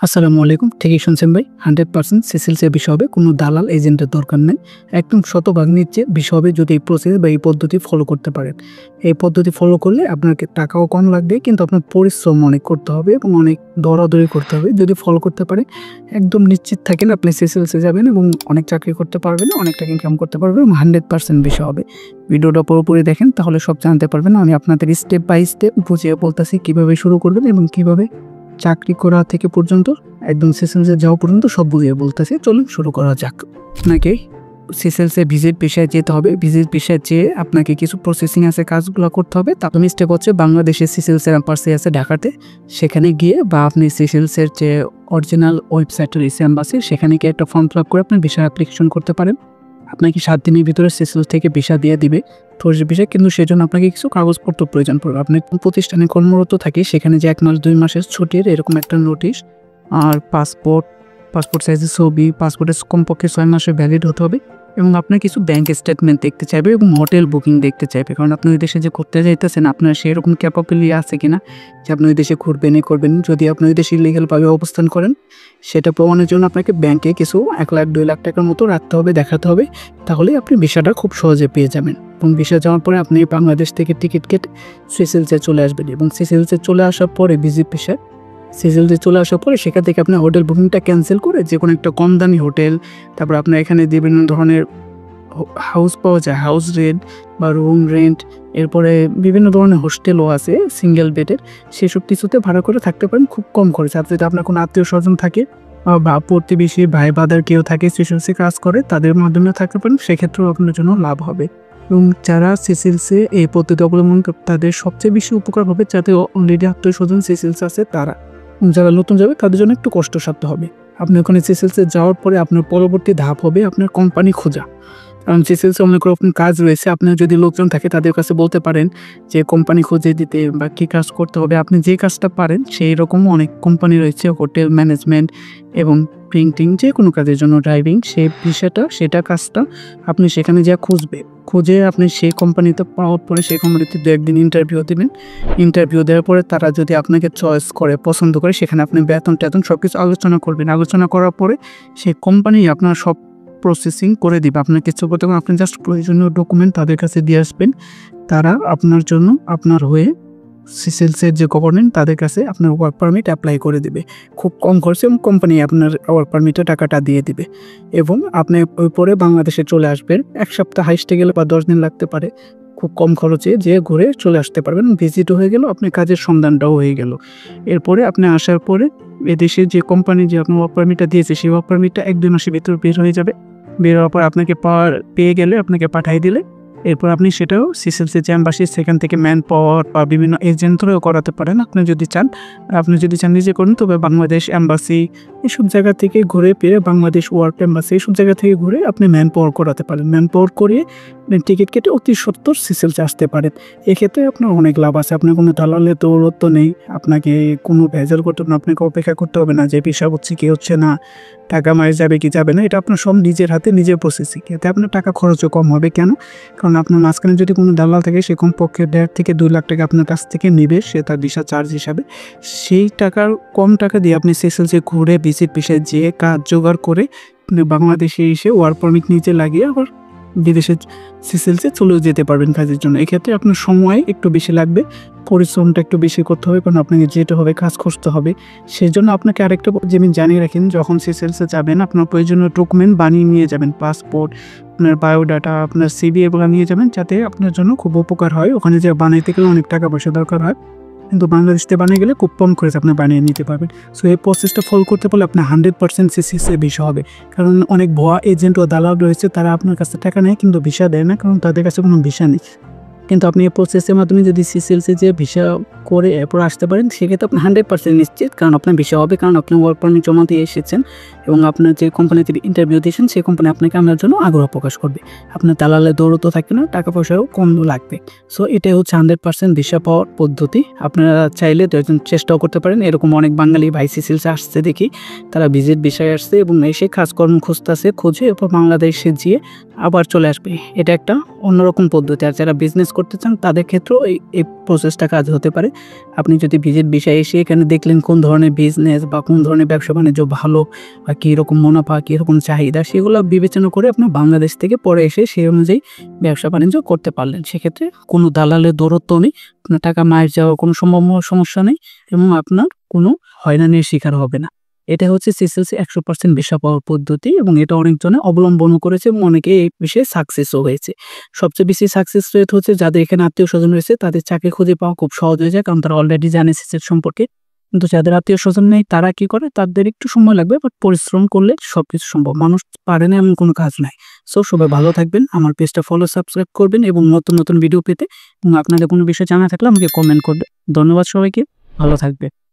আসসালামু আলাইকুম। ঠিকই শুনছেন ভাই। 100% সিসিএলসি বিষয় হবে। কোনো দালাল এজেন্টের দরকার নেই। একদম শতভাগ নিশ্চিত বিষয় হবে যদি এই প্রসেস বা এই পদ্ধতি ফলো করতে পারেন। এই পদ্ধতি ফলো করলে আপনাকে টাকাও কম লাগবে কিন্তু আপনার পরিশ্রম অনেক করতে হবে এবং অনেক দরাদরি করতে হবে। যদি ফলো করতে পারেন একদম নিশ্চিত থাকেন আপনি সিসিএলসি যাবেন এবং অনেক চাকরি করতে পারবেন, অনেক টাকা ইনকাম করতে পারবেন এবং 100% বিষয় হবে। ভিডিওটা পুরোপুরি দেখেন তাহলে সব জানতে পারবেন। আমি আপনাদের স্টেপ বাই স্টেপ বুঝিয়ে বলতেছি কিভাবে শুরু করবেন এবং কিভাবে চাকরি করা থেকে পর্যন্ত একদম সিসেলসে যাওয়া পর্যন্ত সব বুঝিয়ে বলতেছি। চলুন শুরু করা যাক। আপনাকে সিসেলসে ভিজিট পেশায় যেতে হবে। ভিজিট পেশায় যেয়ে আপনাকে কিছু প্রসেসিং আছে, কাজগুলো করতে হবে। তার স্টেপ হচ্ছে বাংলাদেশের সিসেলসের এম্বাসি আছে ঢাকাতে, সেখানে গিয়ে বা আপনি সিসেলসের যে অরিজিনাল ওয়েবসাইট রয়েছে এম্বাসি, সেখানে গিয়ে একটা ফর্ম ফিল আপ করে আপনি ভিসা অ্যাপ্লিকেশন করতে পারেন। আপনাকে 7 দিনের ভিতরে সিসেলস থেকে ভিসা দিয়ে দিবে, টুরিস্ট ভিসা। কিন্তু সেজন্য আপনাকে কিছু কাগজপত্র প্রয়োজন পড়বে। আপনি কোন প্রতিষ্ঠানে কর্মরত থাকে সেখানে যে 1 মাস 2 মাসের ছুটির এরকম একটা নোটিশ, আর পাসপোর্ট সাইজের ছবি, পাসপোর্টের কমপক্ষে 6 মাসের ভ্যালিড হতে হবে এবং আপনার কিছু ব্যাংক স্টেটমেন্ট দেখতে চাইবে এবং হোটেল বুকিং দেখতে চাইবে। কারণ আপনি ওই দেশে যে ঘুরতে যাইতেছেন আপনার সেরকম ক্যাপাবিলিটি আছে কিনা যে আপনি ওই দেশে ঘুরবেন করবেন। যদি আপনি ওই দেশে ইলিগালভাবে অবস্থান করেন সেটা প্রমাণের জন্য আপনাকে ব্যাংকে কিছু 1 লাখ 2 লাখ টাকার মতো রাখতে হবে, দেখাতে হবে। তাহলে আপনি ভিসাটা খুব সহজে পেয়ে যাবেন এবং ভিসা যাওয়ার পরে আপনি বাংলাদেশ থেকে টিকিট কেটে সিসেলসে চলে আসবেন এবং সিসেলসে চলে আসার পরে ভিজিট পেশায় সিসেলসে চলে আসার পরে সেখান থেকে আপনার হোটেল বুকিংটা ক্যান্সেল করে যে কোনো একটা কম দামি হোটেল, তারপর আপনার এখানে বিভিন্ন ধরনের হাউস পাওয়া যায়, হাউস রেন্ট বা রুম রেন্ট, এরপরে বিভিন্ন ধরনের হোস্টেলও আছে সিঙ্গেল বেডের, সেসব কিছুতে ভাড়া করে থাকতে পারেন খুব কম খরচে। আর যদি আপনার কোনো আত্মীয় স্বজন থাকে বা প্রতিবেশী ভাই বাদার কেউ থাকে সিসেলসে কাজ করে, তাদের মাধ্যমে থাকতে পারেন, সেক্ষেত্রেও আপনার জন্য লাভ হবে। এবং যারা সিসেলসে এই পদ্ধতি অবলম্বন করে তাদের সবচেয়ে বেশি উপকার হবে যাদের অলরেডি আত্মীয় স্বজন সিসেলসে আছে তারা। যারা নতুন যাবে তাদের জন্য একটু কষ্টসাধ্য হবে। আপনি ওখানে সিসেলসে যাওয়ার পরে আপনার পরবর্তী ধাপ হবে আপনার কোম্পানি খোঁজা। কারণ সিসেলসে অনেক রকম কাজ রয়েছে। আপনার যদি লোকজন থাকে তাদের কাছে বলতে পারেন যে কোম্পানি খুঁজে দিতে বা কী কাজ করতে হবে। আপনি যে কাজটা পারেন সেই রকম অনেক কোম্পানি রয়েছে, হোটেল ম্যানেজমেন্ট এবং প্রিন্টিং, যে কোনো কাজের জন্য ড্রাইভিং, সেই বিষয়টা সেটা কাজটা আপনি সেখানে যা খুঁজে আপনি সেই কোম্পানিতে পাওয়ার পরে সেই কোম্পানিতে 2-1 দিন ইন্টারভিউ দেবেন। ইন্টারভিউ দেওয়ার পরে তারা যদি আপনাকে চয়েস করে, পছন্দ করে, সেখানে আপনি বেতন টেতন সব কিছু আলোচনা করবেন। আলোচনা করার পরে সেই কোম্পানি আপনার সব প্রসেসিং করে দিবে। আপনার কিছু করতে হবে, আপনি জাস্ট প্রয়োজনীয় ডকুমেন্ট তাদের কাছে দিয়ে আসবেন। তারা আপনার জন্য আপনার হয়ে সিসেলসের যে গভর্নমেন্ট তাদের কাছে আপনার ওয়ার্ক পারমিট অ্যাপ্লাই করে দেবে খুব কম খরচে এবং কোম্পানি আপনার ওয়ার্ক পারমিটের টাকাটা দিয়ে দিবে এবং আপনি ওই পরে বাংলাদেশে চলে আসবেন। 1 সপ্তাহ হাইস্টে গেলে বা 10 দিন লাগতে পারে। খুব কম খরচে যে ঘুরে চলে আসতে পারবেন। ভিজিটও হয়ে গেল, আপনার কাজের সন্ধানটাও হয়ে গেল। এরপরে আপনি আসার পরে এদেশে যে কোম্পানি যে আপনার ওয়ার্ক পারমিটটা দিয়েছে সেই ওয়ার্ক পারমিটটা 1-2 মাসের ভিতর বের হয়ে যাবে। বের হওয়ার পর আপনাকে পেয়ে গেলে আপনাকে পাঠিয়ে দিলে এরপর আপনি সেটাও সিসেলসে যে এম্বাসি সেখান থেকে ম্যান পাওয়ার বা বিভিন্ন এজেন্ট ধরেও করাতে পারেন আপনি যদি চান। আপনি যদি চান নিজে করুন, তবে বাংলাদেশ এম্বাসি এসব জায়গা থেকে ঘুরে ফিরে, বাংলাদেশ ওয়ার্ক এম্বাসি এইসব জায়গা থেকে ঘুরে আপনি ম্যান পাওয়ার করাতে পারেন। ম্যান পাওয়ার করিয়ে টিকিট কেটে অতি সত্বর সিসেলসে আসতে পারেন। এক্ষেত্রে আপনার অনেক লাভ আছে। আপনার কোনো দালালের দৌলত্ব নেই, আপনাকে কোনো ভেজাল করতে হবে না, আপনাকে অপেক্ষা করতে হবে না যে ভিসা হচ্ছে কি হচ্ছে না, টাকা মারে যাবে কি যাবে না। এটা আপনার সব নিজের হাতে নিজের প্রসেসিং। এতে আপনার টাকা খরচও কম হবে। কেন? কারণ আপনার মাঝখানে যদি কোনো দালাল থাকে সে কমপক্ষে 1.5 থেকে 2 লাখ টাকা আপনার কাছ থেকে নেবে, সে তার ভিসা চার্জ হিসাবে। সেই টাকার কম টাকা দিয়ে আপনি সিসেলসে ঘুরে ভিজিট পেশায় যেয়ে কাজ জোগাড় করে বাংলাদেশে এসে ওয়ার্ক পারমিট নিচে লাগিয়ে আবার বিদেশে সিসেলসে চলেও যেতে পারবেন কাজের জন্য। এক্ষেত্রে আপনার সময় একটু বেশি লাগবে, পরিশ্রমটা একটু বেশি করতে হবে, কারণ আপনাকে যেতে হবে, কাজ খুঁজতে হবে। সেই জন্য আপনাকে আরেকটা জিনিস জানিয়ে রাখেন, যখন সিসেলসে যাবেন আপনার প্রয়োজনীয় ডকুমেন্ট বানিয়ে নিয়ে যাবেন। পাসপোর্ট, আপনার বায়োডাটা, আপনার সিভি এগুলো নিয়ে যাবেন যাতে আপনার জন্য খুব উপকার হয়। ওখানে যে বানাইতে গেলে অনেক টাকা পয়সা দরকার হয়, কিন্তু বাংলাদেশে বানিয়ে গেলে খুব কম খরচে আপনি বানিয়ে নিতে পারবেন। সো এই প্রসেসটা ফলো করতে পারলে আপনার 100% সিসেলসে ভিসা হবে। কারণ অনেক ভুয়া এজেন্ট ও দালাল রয়েছে, তারা আপনার কাছে টাকা নেয় কিন্তু ভিসা দেয় না, কারণ তাদের কাছে কোনো ভিসা নেই। কিন্তু আপনি এই প্রসেসের মাধ্যমে যদি সিসেলসে যে ভিসা করে এরপর আসতে পারেন, সেক্ষেত্রে আপনি 100% নিশ্চিত, কারণ আপনার ভিসা হবে, কারণ আপনি ওয়ার্ক পারমিট জমা দিয়ে এসেছেন এবং আপনার যে কোম্পানিতে ইন্টারভিউ দিয়েছেন সেই কোম্পানি আপনাকে আনার জন্য আগ্রহ প্রকাশ করবে। আপনার দালালের দৌড়তো থাকবে না, টাকা পয়সাও কম লাগবে। সো এটাই হচ্ছে 100% ভিসা পাওয়ার পদ্ধতি। আপনারা চাইলে চেষ্টাও করতে পারেন। এরকম অনেক বাঙালি ভাই সিসেলসে আসছে দেখি, তারা ভিজিট ভিসায় আসছে এবং এসে কাজকর্ম খুঁজতেছে, খুঁজে এরপর বাংলাদেশে গিয়ে আবার চলে আসবে। এটা একটা অন্যরকম পদ্ধতি। আর যারা বিজনেস করতে চান তাদের ক্ষেত্রেও এই প্রসেসটা কাজ হতে পারে। আপনি যদি ভিজিট ভিসায় এসে এখানে দেখলেন কোন ধরনের বিজনেস বা কোন ধরনের ব্যবসা-বাণিজ্য ভালো বা কীরকম মুনাফা, কীরকম চাহিদা সেগুলো বিবেচনা করে আপনি বাংলাদেশ থেকে পরে এসে সেই অনুযায়ী ব্যবসা-বাণিজ্য করতে পারলেন। সেক্ষেত্রে কোনো দালালের দৌরত্ব নেই, আপনার টাকা মার যাওয়ার কোনো সমস্যা নেই এবং আপনার কোনো হয়রানির শিকার হবে না। এটা হচ্ছে সিসিএলসি 100% ভিসা পাওয়ার পদ্ধতি এবং এটা অনেকজনে অবলম্বনও করেছে এবং অনেকে এই বিষয়ে সাকসেসও হয়েছে। সবচেয়ে বেশি সাকসেস রেট হচ্ছে যাদের এখানে আত্মীয়স্বজন রয়েছে, তাদের চাকরি খুঁজে পাওয়া খুব সহজ হয়ে যায়, কারণ তারা অলরেডি জানে সিসিএল সম্পর্কে। কিন্তু যাদের আত্মীয়স্বজন নেই তারা কি করে? তাদের একটু সময় লাগবে, বাট পরিশ্রম করলে সবকিছু সম্ভব। মানুষ পারে না এমন কোনো কাজ নাই। সো সবাই ভালো থাকবেন। আমার পেজটা ফলো, সাবস্ক্রাইব করবেন এবং নতুন ভিডিও পেতে এবং আপনাদের কোনো বিষয় জানা থাকলে আমাকে কমেন্ট করবেন। ধন্যবাদ সবাইকে। ভালো থাকবেন।